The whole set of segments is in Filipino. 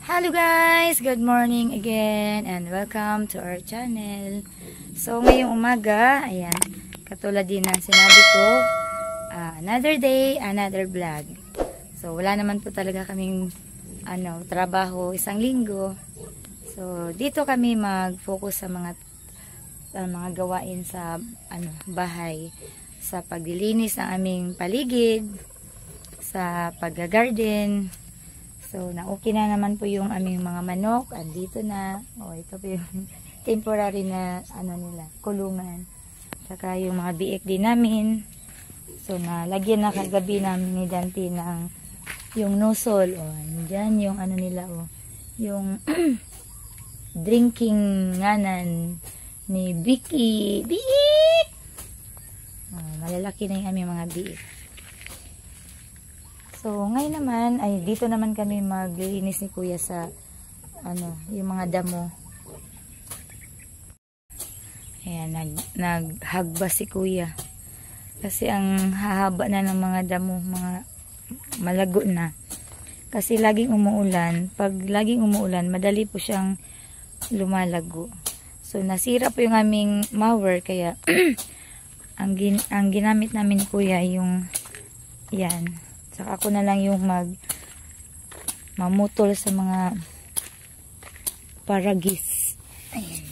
Hello guys! Good morning again and welcome to our channel. So ngayong umaga, ayan, katulad din ng sinabi ko, another day, another vlog. So wala naman po talaga kaming trabaho isang linggo. So dito kami mag-focus sa mga gawain sa bahay, sa paglilinis ng aming paligid, sa pag-garden. So, na-okay na naman po yung aming mga manok. Andito na. Ito po yung temporary na kulungan. Saka yung mga biik din namin. So, nalagyan na kagabi namin ni Dante ng yung nosol. Andyan yung nila. Yung drinking nganan ni Vicky. Biik! Malalaki na yung aming mga biik. So, ngayon naman, dito naman kami maglilinis ni Kuya sa, yung mga damo. Ayan, naghagba si Kuya. Kasi ang hahaba na ng mga damo, mga malago na. Kasi laging umuulan. Pag laging umuulan, madali po siyang lumalago. So, nasira po yung aming mower, kaya ang ginamit namin ni Kuya yung, yan. Saka ako na lang yung mamutol sa mga paragis. Ayan.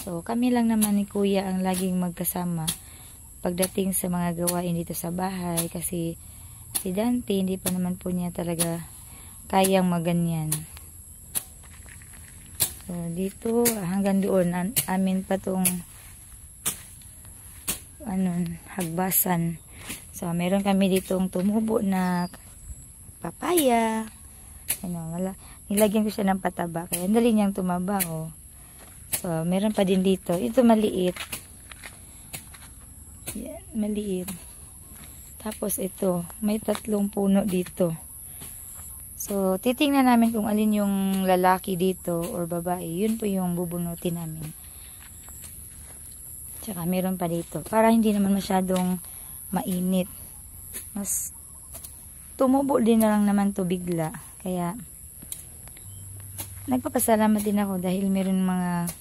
So, kami lang naman ni Kuya ang laging magkasama pagdating sa mga gawain dito sa bahay. Kasi si Dante, hindi pa naman po niya talaga kayang maganyan. So, dito, hanggang doon, amin pa tong hagbasan. So, meron kami ditong tumubo na papaya. Nilagyan ko siya ng pataba. Kaya dali niyang tumaba. So, meron pa din dito. Ito maliit. Yan, maliit. Tapos ito, may 3 puno dito. So, titingnan namin kung alin yung lalaki dito or babae. Yun po yung bubunutin namin. Tsaka meron pa dito. Para hindi naman masyadong mainit. Mas tumubo din na lang naman to bigla. Kaya nagpapasalamat din ako dahil meron mga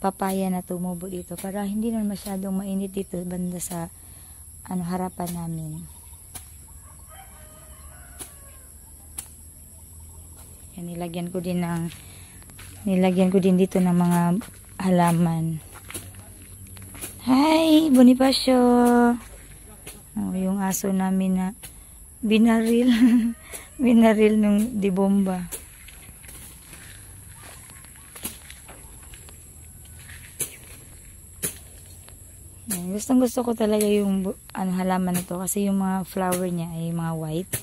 papaya na tumubo dito para hindi naman masyadong mainit dito banda sa harapan namin. Yan, nilagyan ko din dito ng mga halaman. Hi, Bonifacio. Yung aso namin na binaril. Binaril nung dibomba. Gustong gusto ko talaga yung halaman na to kasi yung mga flower niya ay mga white.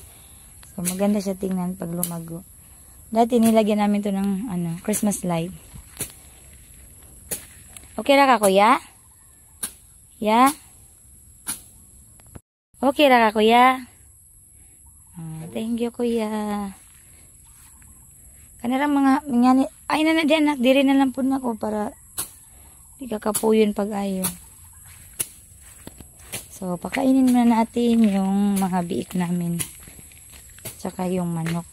So maganda siya tingnan pag lumago. Dati nilagyan namin to ng Christmas light. Okay ra ka, Kuya? Yeah? Okay ra ka, Kuya? Thank you, Kuya. Kanarang mga ay na diyan, diri na lang po na ko para di kakapuyon pag ayo. So, pakainin muna natin yung mga biik namin. Tsaka yung manok.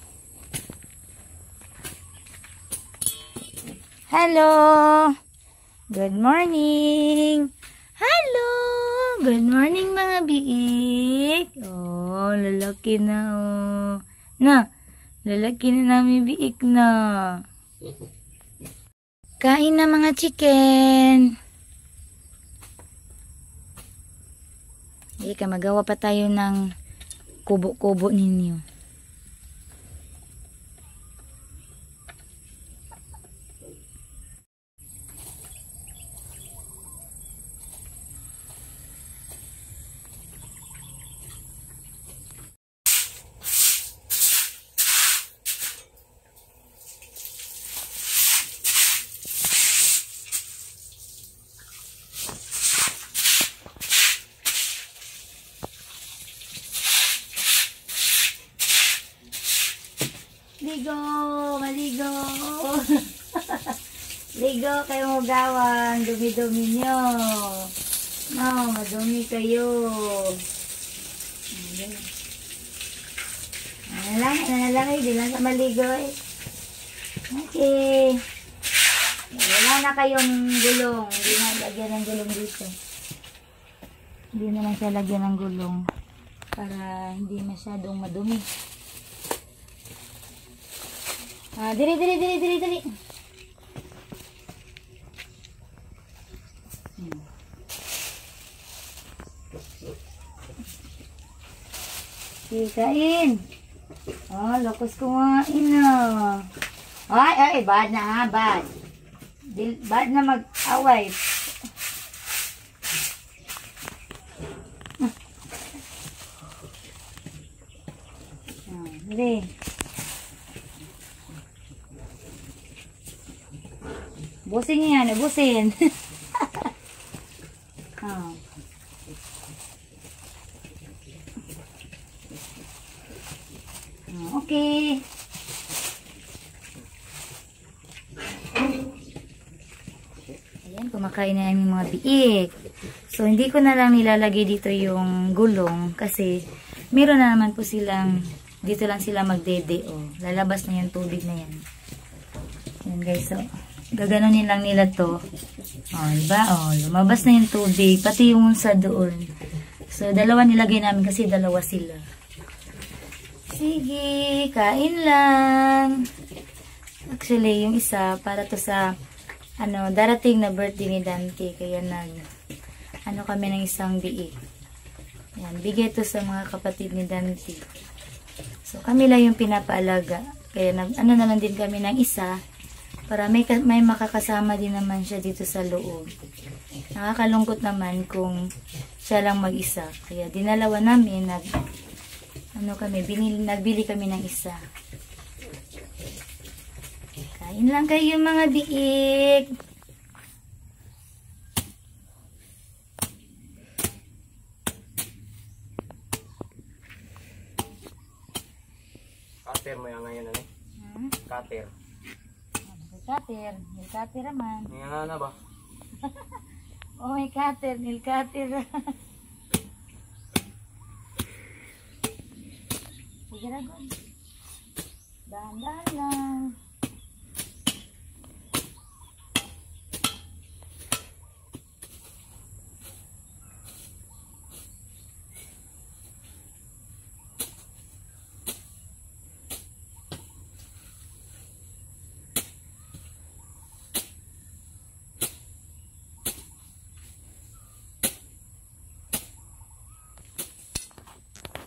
Hello! Good morning! Hello! Good morning mga biik. Lalaki na lalaki na namin biik na. Kain na mga chicken. Magawa pa tayo ng kubo-kubo ninyo. Ligo! Maligo! Ligo kayo mo gawang. Dumi-dumi nyo. Madumi kayo. Nanalangay, di lang sa maligo eh. Okay. Wala na kayong gulong. Hindi na lagyan ng gulong dito. Hindi na lang siya lagyan ng gulong. Para hindi masyadong madumi. Diri. Kain. Lokos kumain na. Ay, bad na ha, bad. Bad na mag-away. Dali. Busin niya yan, busin. Okay. Ayan, kumakain na yung mga biik. So, hindi ko na lang nilalagay dito yung gulong kasi meron na naman po silang, dito lang sila magdede. Lalabas na yung tubig na yan. Ayan guys, so, gaganunin lang nila to. Diba? Lumabas na yung tubig, pati yung sa doon. So, dalawa nilagay namin kasi dalawa sila. Sige, kain lang. Actually, yung isa, para to sa, darating na birthday ni Dante. Kaya kami ng isang biik. Yan, bigay to sa mga kapatid ni Dante. So, kami lang yung pinapaalaga. Kaya, na lang din kami ng isa. Para may makakasama din naman siya dito sa loob. Nakakalungkot naman kung siya lang mag-isa. Kaya, dinalawa namin, nagbili kami ng isa. Kain lang kayo mga biik. Cutter mo yan ngayon, ano? Cutter. May cutter naman. Ngayon na ba? May cutter, nail cutter. Sige na, God. Dahan-dahan lang.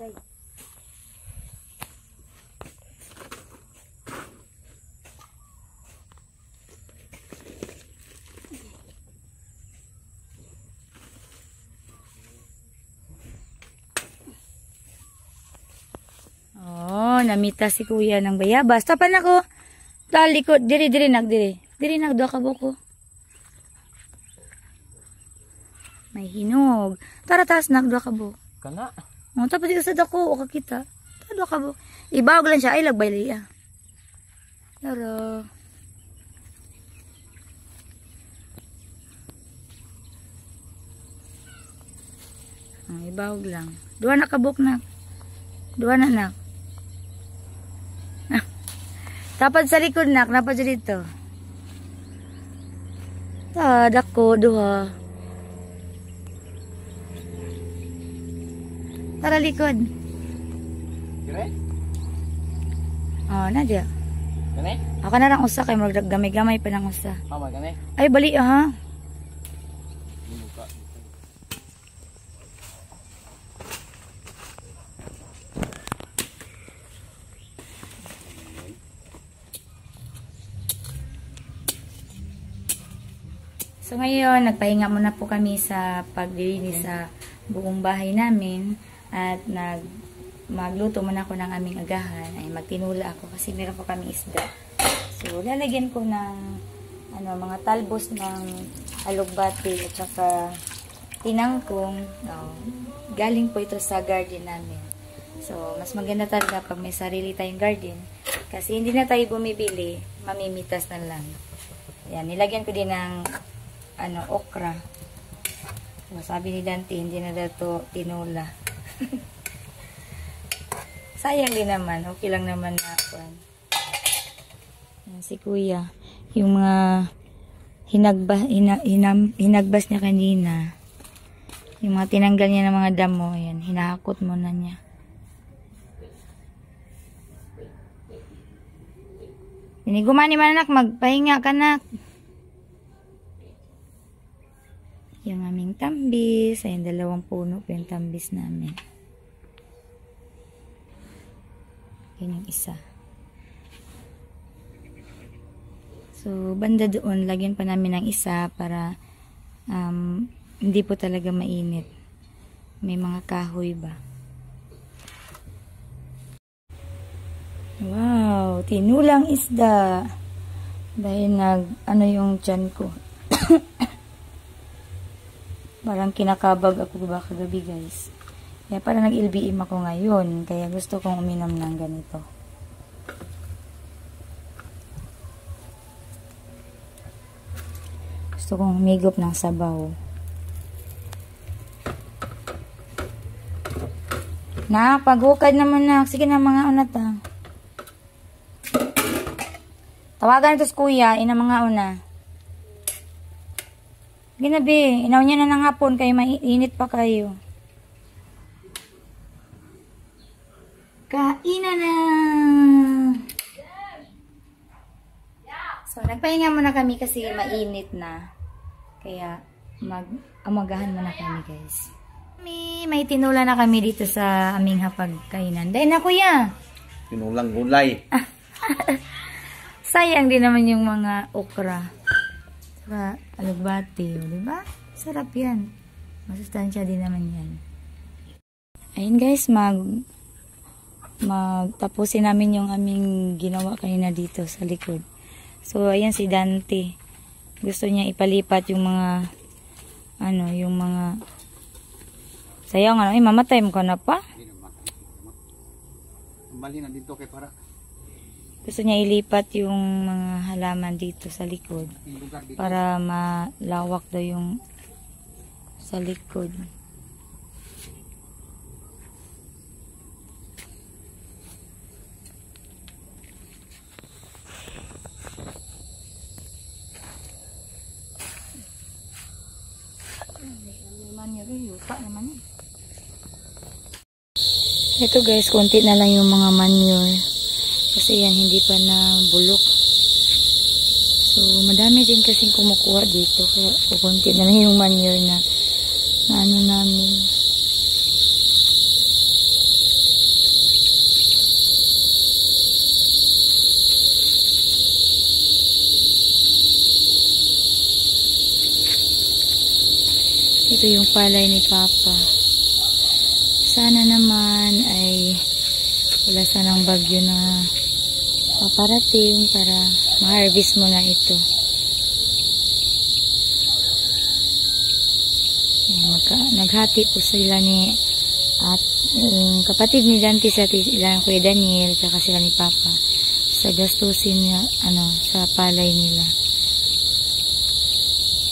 Okay. Namita si kuya ng bayabas. Tapan ako. Talikod. Diri nagdiri. Diri nagdo ka buko. May hinog. Tara taas nagdo ka buko. Kana. Tapos dito sa dako. O kakita. Tado ka buko. Ibawag lang siya. Ay lagbay liya. Tara. Ibawag lang. Dua na kabuk na. Dua na nak. Tapad sa likod nak, napad sa dito. Dako, duha. Tara likod. Kire? Nadia. Kane? Ako na lang usa kay gamay-gamay pa ng usa. Mama, kane? Ay, bali ha. So ngayon, nagpahinga muna po kami sa paglilinis sa buong bahay namin at magluto muna ako ng aming agahan. Ay magtinula ako kasi meron po kami isda. So lalagyan ko ng mga talbos ng alugbati at saka tinangkong. Galing po ito sa garden namin. So mas maganda talaga pag may sarili tayong garden kasi hindi na tayo bumibili, mamimitas na lang. Yan, nilagyan ko din ng okra. So, sabi ni Dante, hindi na daw ito tinula. Sayang din naman. Okay lang naman na kuan. Yan, si kuya. Yung mga hinagbas niya kanina. Yung mga tinanggal niya ng mga damo. Ayan, hinahakot muna niya. Gumani man anak, magpahinga ka nak. Yung aming tambis. Ayan, 2 puno po yung tambis namin. Yan yung isa. So, banda doon, lagyan pa namin ng isa para hindi po talaga mainit. May mga kahoy ba. Wow, tinulang isda. Dahil ano yung tiyan ko. Parang kinakabag ako ba kagabi guys. Kaya parang nag-LBM ako ngayon. Kaya gusto kong uminom ng ganito. Gusto kong humigop ng sabaw. Na, paghukad naman na. Sige na mga unata. Tawagan ito si kuya. Ina mga una. Ginabi, inaw niya na ng hapon kayo, mainit pa kayo. Kainan na! So, nagpahinga muna kami kasi mainit na. Kaya, amagahan muna kami guys. May tinula na kami dito sa aming hapagkainan. Dahil na kuya! Tinulang gulay. Sayang din naman yung mga okra. Saka alugbati, di ba? Sarap yan. Masustansya din naman yan. Ayun guys, magtapusin namin yung aming ginawa kanina dito sa likod. So, ayan si Dante. Gusto niya ipalipat yung mga yung mga sayang mamatay mo ka na pa. Mali na dito kay para. Gusto niya ilipat yung mga halaman dito sa likod para malawak daw yung sa likod. Ito guys, konti na lang yung mga manure. Kasi yan, hindi pa na bulok. So, madami din kasing kumukuha dito. Kaya, kukunti na lang yung manure na ano namin. Ito yung palay ni Papa. Sana naman ay wala sanang bagyo na paparating para ma-harvest mo na ito. Naghati po sila ni at yung kapatid ni Dante sa ilang Kuya Daniel saka sila ni Papa sa gastusin niya sa palay nila.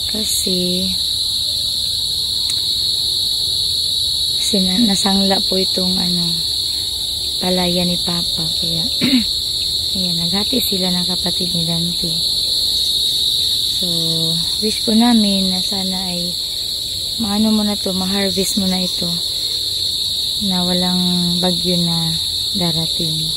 Kasi nasangla po itong palaya ni Papa. Kaya ayan, naghati sila ng kapatid ni Dante. So, wish po namin na sana ay ma-harvest mo na ito na walang bagyo na darating.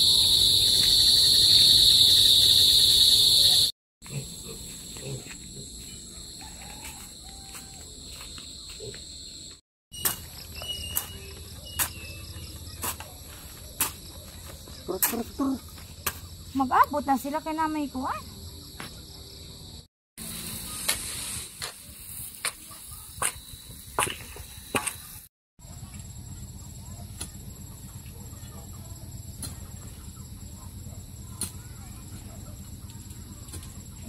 Mag-abot na sila kay na may kuwan.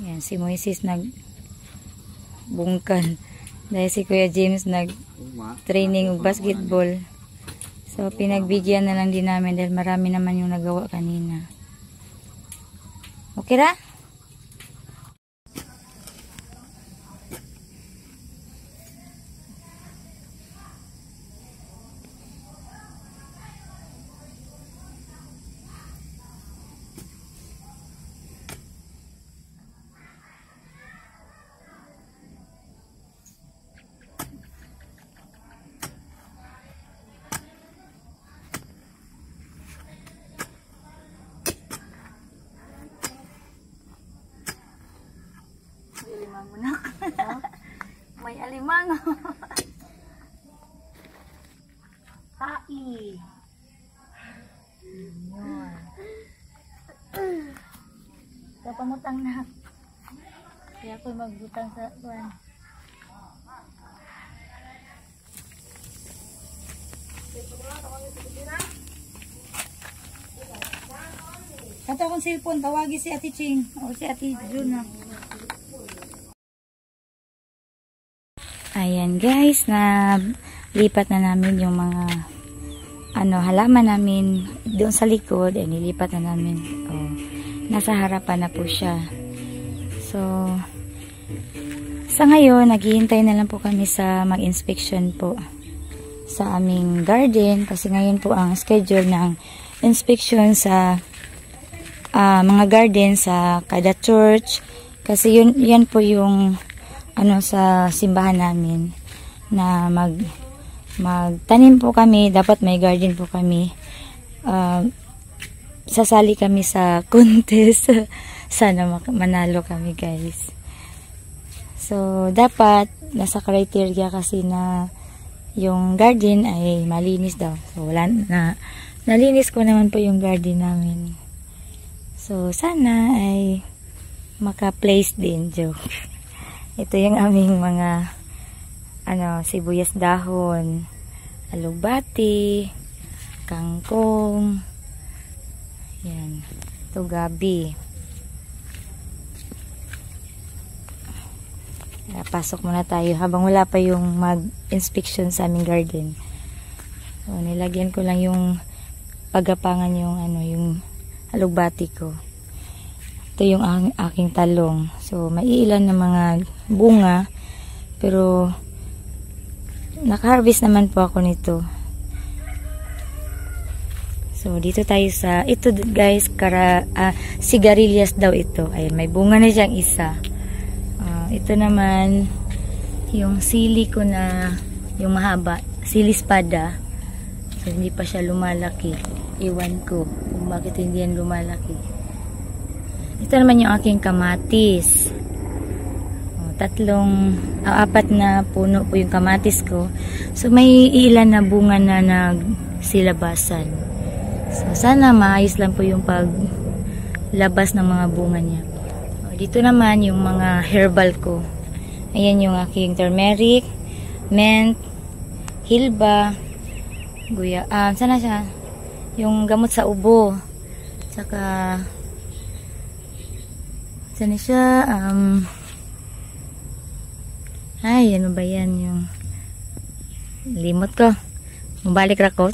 Ayan, si Moises nagbungkan. Dahil si Kuya James nag-training og basketball. So, pinagbigyan na lang din namin dahil marami naman yung nagawa kanina. Okay ra? Alimango. Tai. Yun. Kaya pamutang na. Kaya ako magbutang sa buwan. Kato akong cellphone, tawagi si Ate Ching o si Ate Juna. Ayan guys, na lipat na namin yung mga halaman namin doon sa likod. Nilipat na namin. Nasa harapan na po siya. So, sa ngayon, naghihintay na lang po kami sa mag-inspection po sa aming garden. Kasi ngayon po ang schedule ng inspection sa mga garden sa kada church. Kasi yan po yung sa simbahan namin na magtanim po kami. Dapat may garden po kami. Sasali kami sa contest. Sana manalo kami guys. So dapat nasa criteria kasi na yung garden ay malinis daw. So nalinis ko naman po yung garden namin. So sana ay maka-place din, joke. Ito yung aming mga sibuyas dahon, alugbati, kangkong. Yan. Ito gabi. Pasok muna tayo habang wala pa yung mag-inspection sa aming garden. So nilagyan ko lang yung pagapangan yung alugbati ko. Ito yung aking talong. So, maiilan na mga bunga. Pero, naka-harvest naman po ako nito. So, dito tayo sa, ito guys, sigarilyas daw ito. Ayan, may bunga na siyang isa. Ito naman, yung sili ko na, yung mahaba, sili espada. So, hindi pa siya lumalaki. Iwan ko kung bakit hindi yan lumalaki. Ito naman yung aking kamatis. Apat na puno po yung kamatis ko. So may ilan na bunga na nagsilabasan. So sana maayos lang po yung paglabas ng mga bunga niya. Dito naman yung mga herbal ko. Ayan yung aking turmeric, mint, hilba, sana siya? Yung gamot sa ubo. Tsaka sana siya? Ay, ano ba yan? Yung limot ko. Mabalik ra ko.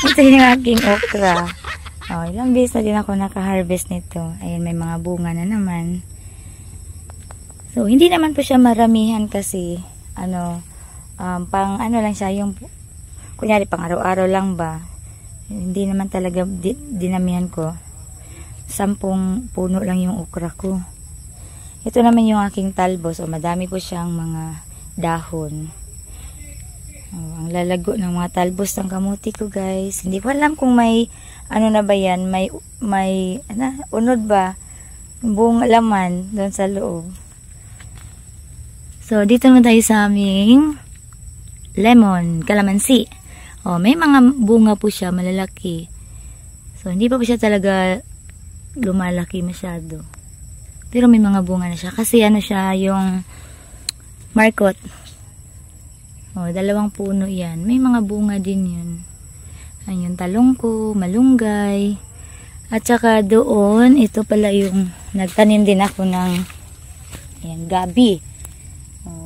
Ito yung aking okra. Ilang beses na din ako naka-harvest nito. Ayan, may mga bunga na naman. So, hindi naman po siya maramihan kasi pang lang siya, yung kunyari pang araw-araw lang ba. Hindi naman talaga dinamihan ko. 10 puno lang yung okra ko. Ito naman yung aking talbos. Madami po siyang mga dahon. Ang lalago ng mga talbos ng kamuti ko guys. Hindi ko alam kung may na ba yan. May unod ba? Buong laman doon sa loob. So, dito naman tayo sa aming lemon, calamansi. May mga bunga po siya, malalaki. So, hindi pa po siya talaga lumalaki masyado. Pero may mga bunga na siya. Kasi siya yung markot. 2 puno yan. May mga bunga din yun. Ayan yung talong ko, malunggay. At saka doon, ito pala yung nagtanim din ako ng gabi.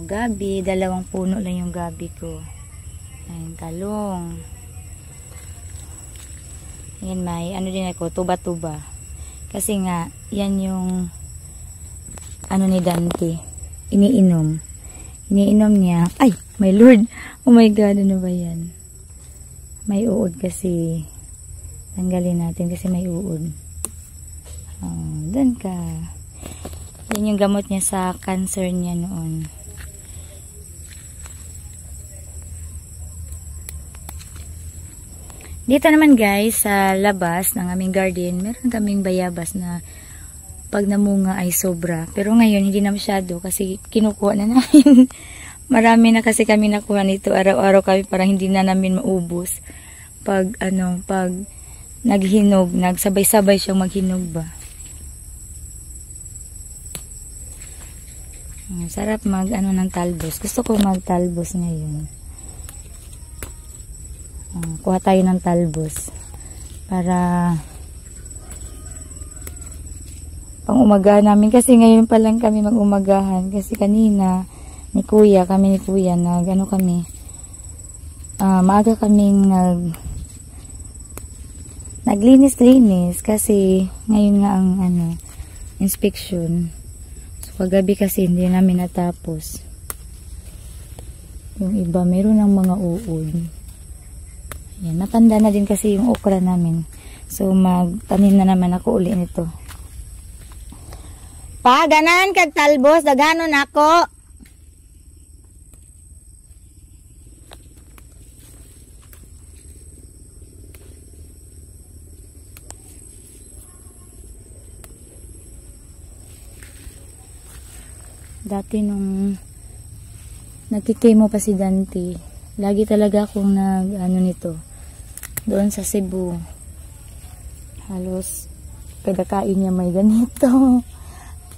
Gabi, 2 puno lang yung gabi ko. Ayan, talong. Ayan, may din ako, tuba-tuba. Kasi nga, yan yung ni Dante. Iniinom niya. Ay, my Lord. Oh my God, ano ba yan? May uod kasi. Tanggalin natin kasi may uod. Doon ka. Yan yung gamot niya sa cancer niya noon. Dito naman guys, sa labas ng aming garden, meron kaming bayabas na pag namunga ay sobra. Pero ngayon, hindi na masyado kasi kinukuha na namin. Marami na kasi kami nakuha nito. Araw-araw kami parang hindi na namin maubos. Pag naghinog, nagsabay-sabay siyang maghinog ba. Sarap ng talbos. Gusto ko magtalbos ngayon. Kuha tayo ng talbos. Para pang umagahan namin. Kasi ngayon pa lang kami mag-umagahan. Kasi kanina, kami ni kuya, maaga kaming naglinis-linis. Kasi ngayon nga ang inspection. So kagabi kasi hindi namin natapos. Yung iba, meron ng mga uod. Yan, matanda na din kasi yung okra namin. So magtanim na naman ako uli nito. Pa, ganan kag talbos, daganon ako. Dati nung nagkikemo pa si Dante, lagi talaga akong nito, doon sa Cebu. Halos kada kain niya may ganito.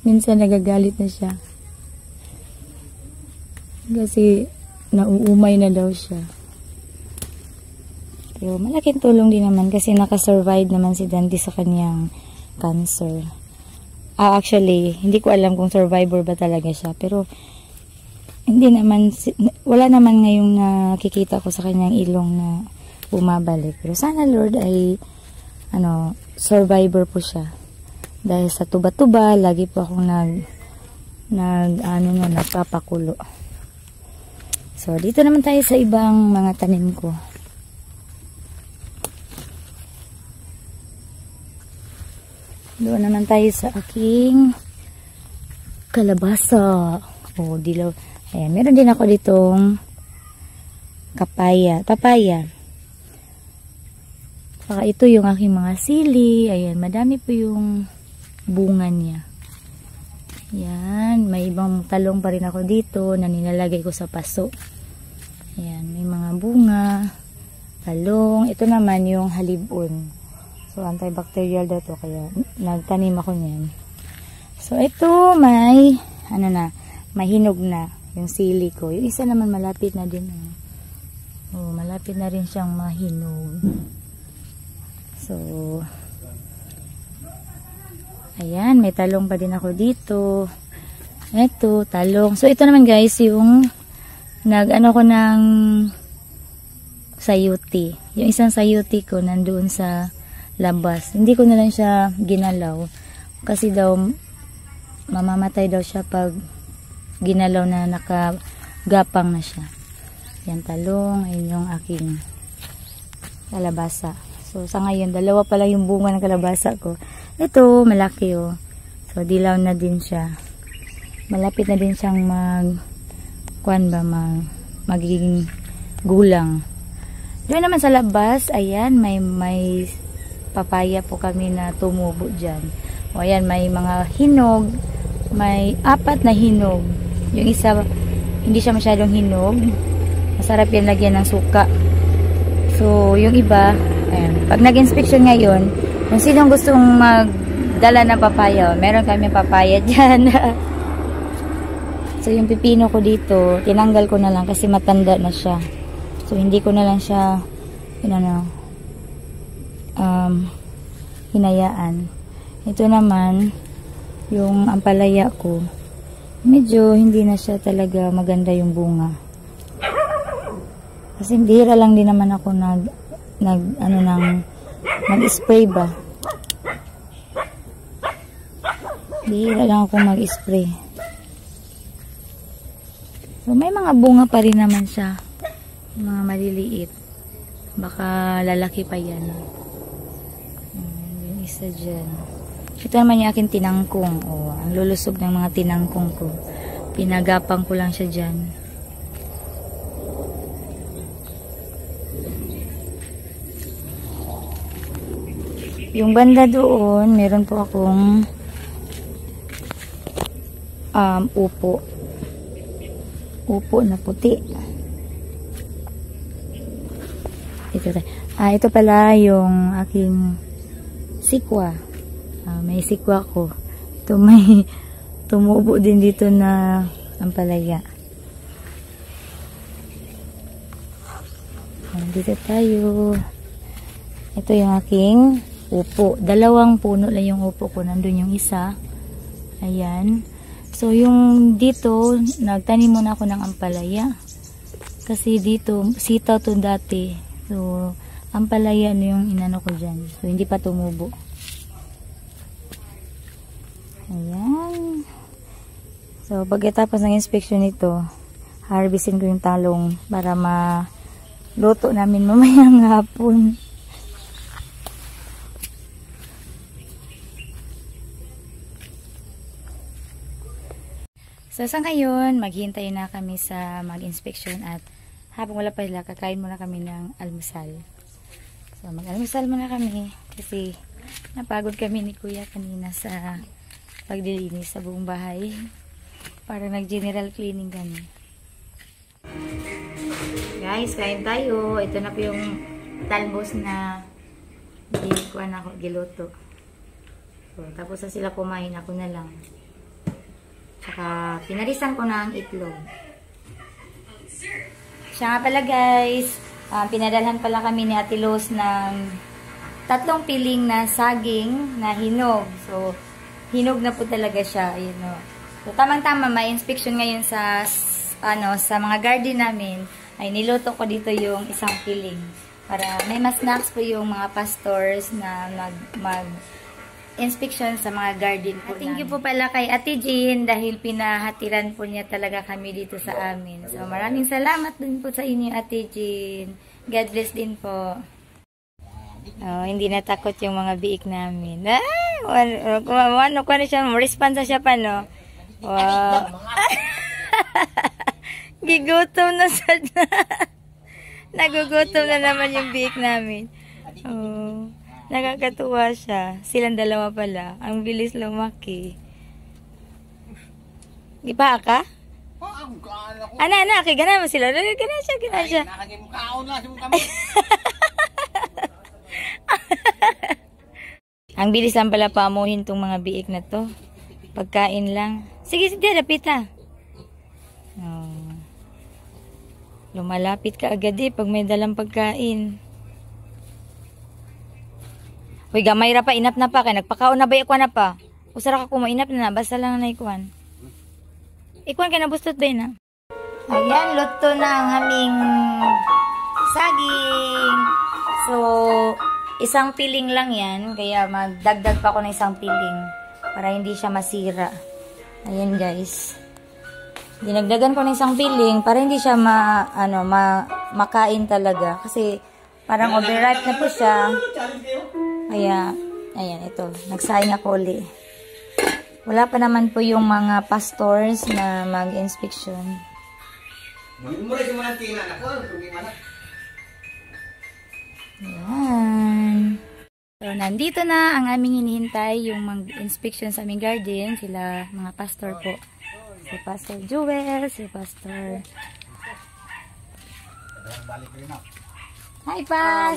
Minsan nagagalit na siya. Kasi nauumay na daw siya. Pero malaking tulong din naman kasi nakasurvive naman si Dante sa kanyang cancer. Actually, hindi ko alam kung survivor ba talaga siya. Pero wala naman ngayong nakikita ko sa kanyang ilong na bumabalik. Pero sana Lord ay survivor po siya. Dahil sa tuba-tuba, lagi po akong nagpapakulo. So, dito naman tayo sa ibang mga tanim ko. Doon naman tayo sa aking kalabasa. Dilaw. Ayan, meron din ako ditong papaya. Saka ito yung aking mga sili. Ayan, madami po yung bunga niya. Yan, may ibang talong pa rin ako dito na nilalagay ko sa paso. Yan, may mga bunga, talong. Ito naman yung halibon. So, antibacterial daw to, kaya nagtanim ako niyan. So, ito may hinog na yung sili ko. Yung isa naman malapit na din. Malapit na rin siyang mahinog. So, ayan, may talong pa din ako dito. Ito, talong. So, ito naman guys, yung ko ng sayuti. Yung isang sayuti ko nandoon sa labas. Hindi ko na lang siya ginalaw. Kasi daw, mamamatay daw siya pag ginalaw na nakagapang na siya. Yan, talong. Ayun yung aking kalabasa. So, sa ngayon, dalawa pa lang yung bunga ng kalabasa ko. Ito, malaki oh. So, dilaw na din siya. Malapit na din siyang magiging gulang. Doon naman sa labas, ayan, may papaya po kami na tumubo dyan. O, ayan, may mga hinog. May 4 na hinog. Yung isa, hindi siya masyadong hinog. Masarap yan lagyan ng suka. So, yung iba, ayan, pag nag-inspection ngayon, kung sinong gustong magdala ng papaya, meron kami papaya dyan. So, yung pipino ko dito, tinanggal ko na lang kasi matanda na siya. So, hindi ko na lang siya, hinayaan. Ito naman, yung ampalaya ko, medyo hindi na siya talaga maganda yung bunga. Kasi bihira lang din naman ako mag-spray ba. Bihira lang ako mag-spray. So, may mga bunga pa rin naman siya. Mga maliliit. Baka lalaki pa yan. Yung isa dyan. Ito naman yung aking tinangkong. Ang lulusog ng mga tinangkong ko. Pinagapang ko lang siya dyan. Yung banda doon, meron po akong upo. Upo na puti. Ito pala yung aking sikwa. May sikwa ko. Ito may tumubo din dito na ampalaya. Dito tayo. Ito yung aking upo. 2 puno lang yung upo ko. Nandun yung isa. Ayan. So, yung dito, nagtanim muna ako ng ampalaya. Kasi dito, sitaw to dati. So, ampalaya yung inano ko dyan. So, hindi pa tumubo. Ayan. So, pagkatapos ng inspection nito, harvestin ko yung talong para luto namin mamayang hapon. So, sa ngayon, maghihintay na kami sa mag-inspection at habang wala pa sila, kakain muna kami ng almusal. So, mag-almusal muna kami kasi napagod kami ni Kuya kanina sa pagdilinis sa buong bahay. Para nag-general cleaning kami. Guys, kain tayo. Ito na po yung talbos na giluto. So, tapos na sila kumain, ako na lang. Tsaka, pinarisan ko na ang itlog. Siya nga pala guys, pinadalhan pala kami ni Ate Los ng 3 piling na saging na hinog. So, hinog na po talaga siya. Ayun, no. So, tamang-tama, may inspection ngayon sa mga garden namin. Ay, niluto ko dito yung 1 piling. Para may mas snacks po yung mga pastors na inspection sa mga garden po. Thank you po pala kay Ate Jean dahil pinahatiran po niya talaga kami dito sa amin. So, maraming salamat din po sa inyo, Ate Jean. God bless din po. Oh, hindi natakot yung mga biik namin. Ano ko na siya, responsa siya pa, no? Wow. Gigutom na sana. Nagugutom na naman yung biik namin. Oh. Nakakatuwa siya. Silang 2 pala. Ang bilis lumaki. Gipa ka? Ana, kay gana mo sila. Gana siya. Ang bilis lang pala paamuhin tong mga biik na to. Pagkain lang. Sige, lapit na. Oh. Lumalapit ka agad pag may dalang pagkain. Uy, gamay ra pa, inap na pa. Kaya nagpakaon na ba ikuan na pa? Usara ka kumainap na, basta lang na ikuan. Ikuan ka na bustot ba na? Ayan, luto na ang aming saging. So, 1 piling lang yan. Kaya magdagdag pa ako ng 1 piling. Para hindi siya masira. Ayan guys. Dinagdagan ko ng 1 piling para hindi siya makain talaga. Kasi parang overripe na po siya. Kaya, ayan, ito. Nagsayang ako uli. Wala pa naman po yung mga pastors na mag-inspection. Ayan. So, nandito na ang aming hinihintay yung mag-inspection sa aming garden. Sila, mga pastor po. Si Pastor Jewel, si Pastor... Hi, Pas!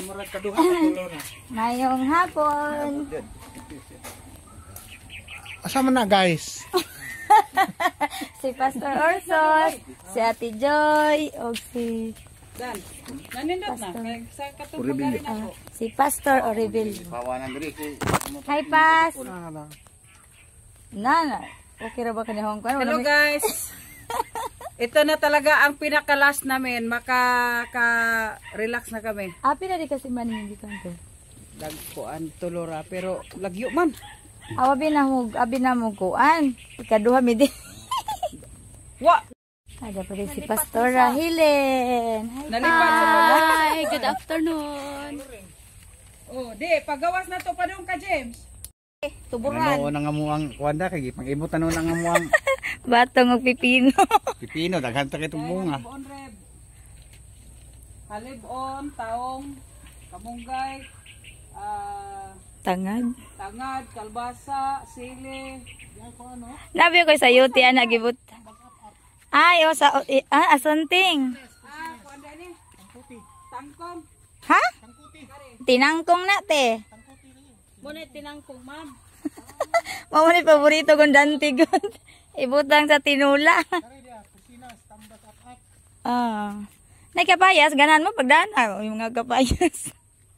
Mayong hapon! Asama na, guys. Si Pastor Orsos, si Ate Joy, o si... si Pastor Oribil. Hi, Pas! Nana, okay ra ba ka ni Hong Kong? Hello, guys! Ito na talaga ang pinaka-last namin. Maka-relax na kami. Api na di kasi man hindi kanto. Dagkuan tulora. Pero lagyo man. Abi na mo kuan. Ikaduha mi di. Wa! Ada pa rin si Pastor Rahilen. Hi, good afternoon. Oh, di, pagawas na to pa doon ka, James. Tuburan. Ano nga mo ang kwanda kay pang-imot ano nga mo ang Batong og pipino. pipino daghan ta kay bunga. Halibon, taong, kamunggay, Tangad. Tangad, kalbasa, sili. Nabi ko sa yuti ana gibut. Ay, o sa asunting. Kuan ni. Tangkong. Ha? Tinangkong na te. Muna tinangkong, ma'am. Mao ni paborito kong dantigon. Ibutang sa tinula. Nay kapayas ganan mo pagdana yung mga kapayas.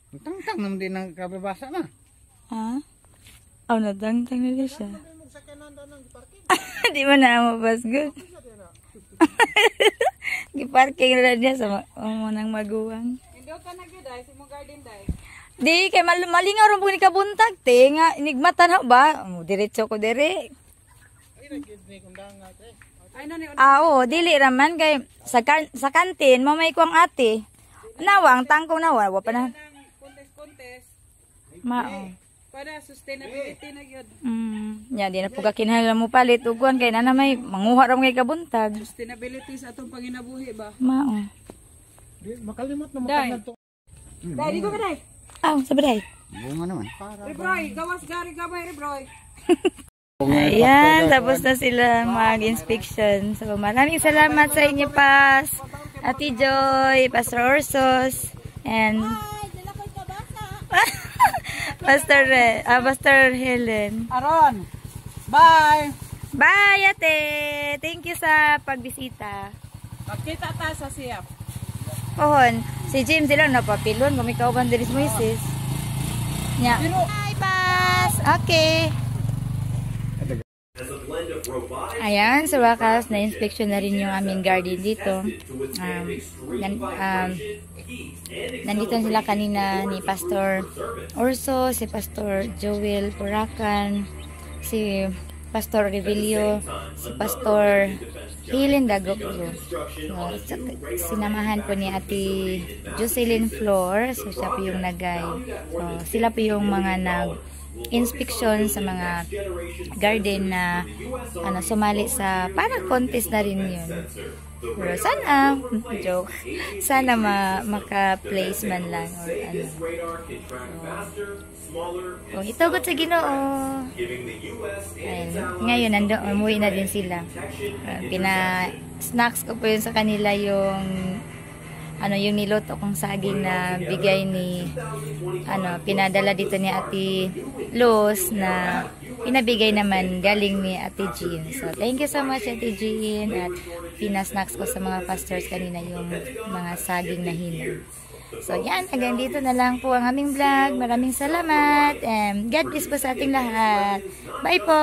Tangtang naman din ang kababasa na. Ha? Oh, nadangtang na siya. Di mo na mo good. Giparking na niya sa munang maguwang. Hindi ka na gyud ay sa garden dai. Di kay malingaw ron pug ni kabuntag te nga inigmatan ha ba? Diretso ko dire. Ay na ni Oo, dili raman kay sa kantin mo may kuang ate. Nawang tangkong nawa wa pa na. Kontes. Mao. Para sustainability na gyud. Ya di na puga kinahanglan mo palit ugwan kay na may manguha ra mo kay kabuntag. Sustainability sa atong panginabuhi ba? Mao. Makalimot na Dai. matangad to. Dai dito ka dai. Aw, sabaday. Bunga naman. Ribroy, gawas gari gamay Ribroy. Ayan, tapos na sila mag-inspection. So, maraming salamat sa inyo, Pas. Ate Joy, Pastor Orsos, and Pastor Helen. Aron. Bye. Bye, ate! Thank you sa pagbisita. Magkita ta sa siyap. Pohon, si James sila napapilon. Gumikaw ba din mo isis? Nya. Bye, Pas! Okay. Ayan, sa wakas, na-inspection na rin yung aming garden dito. Nandito sila kanina ni Pastor Orso, si Pastor Joel Puracan, si Pastor Revelio, si Pastor Helen Dagoklo. So, sinamahan po ni Ate Jocelyn Flor, so siya po yung nag-guide. So, sila po yung mga inspection sa mga garden na sumali sa parang contest na rin yun. Pero sana joke, sana maka-place man lang or ano. So, itugot sa Ginoo. Ngayon umuwi na din sila. Snacks ko po yun sa kanila yung yung niluto kong saging na bigay ni pinadala dito ni Ate Luz na pinabigay naman galing ni Ate Jean. So thank you so much Ate Jean, at pinasnacks ko sa mga pastors kanina yung mga saging na hinog. So yan, hanggang dito na lang po ang aming vlog. Maraming salamat and God bless po sa ating lahat. Bye po!